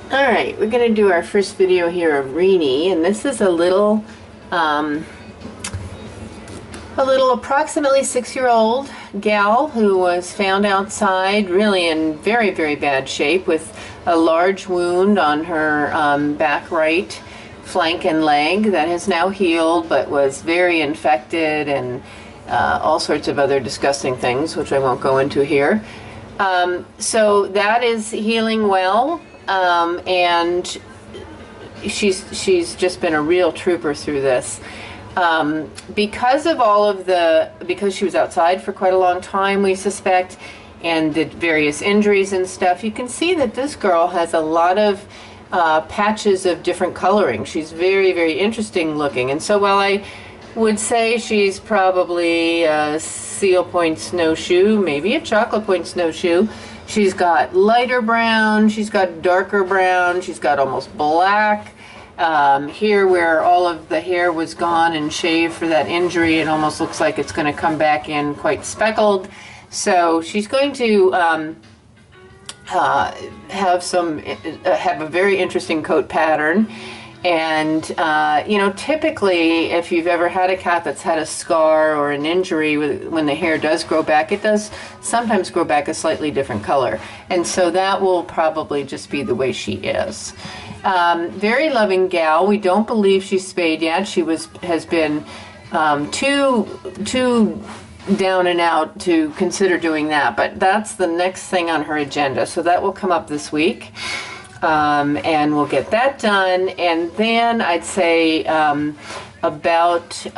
Alright, we're going to do our first video here of Reenie, and this is um, a little approximately 6-year-old gal who was found outside really in very, very bad shape with a large wound on her back right flank and leg that has now healed but was very infected and all sorts of other disgusting things, which I won't go into here. So that is healing well. And she's just been a real trooper through this. Because she was outside for quite a long time, we suspect, and the various injuries and stuff, you can see that this girl has a lot of patches of different coloring. She's very, very interesting looking. And so while I would say she's probably a seal point snowshoe, maybe a chocolate point snowshoe, she's got lighter brown, she's got darker brown, she's got almost black. Here where all of the hair was gone and shaved for that injury, it almost looks like it's going to come back in quite speckled. So she's going to have a very interesting coat pattern. And typically if you've ever had a cat that's had a scar or an injury, when the hair does grow back, it does sometimes grow back a slightly different color. And so that will probably just be the way she is. Very loving gal. We don't believe she's spayed yet. She has been too down and out to consider doing that, but that's the next thing on her agenda. So that will come up this week. And we'll get that done, and then I'd say I'm guessing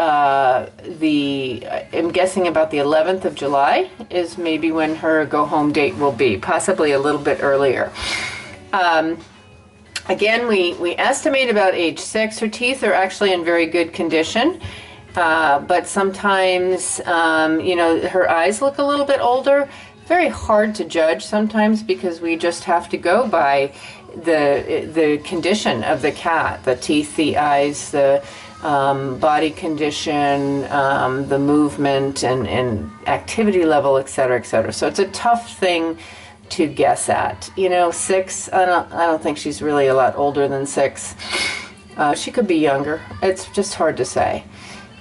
about the 11th of July is maybe when her go-home date will be, possibly a little bit earlier. Again, we estimate about age 6. Her teeth are actually in very good condition, but sometimes, her eyes look a little bit older. Very hard to judge sometimes because we just have to go by the condition of the cat, the teeth, the eyes, the body condition, the movement and activity level, etc., etc. So it's a tough thing to guess at. 6, I don't think she's really a lot older than 6. She could be younger. It's just hard to say.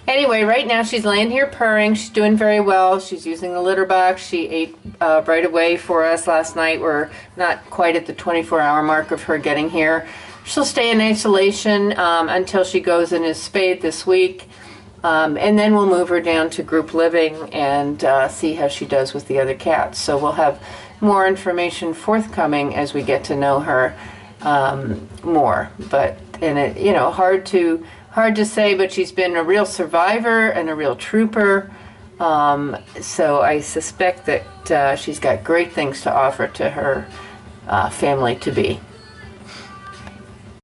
Anyway, right now she's laying here purring. She's doing very well. She's using the litter box. She ate right away for us last night. We're not quite at the 24-hour mark of her getting here. She'll stay in isolation until she goes and is spayed this week. And then we'll move her down to group living and see how she does with the other cats. So we'll have more information forthcoming as we get to know her more. Hard to say, but she's been a real survivor and a real trooper. So I suspect that she's got great things to offer to her family to be.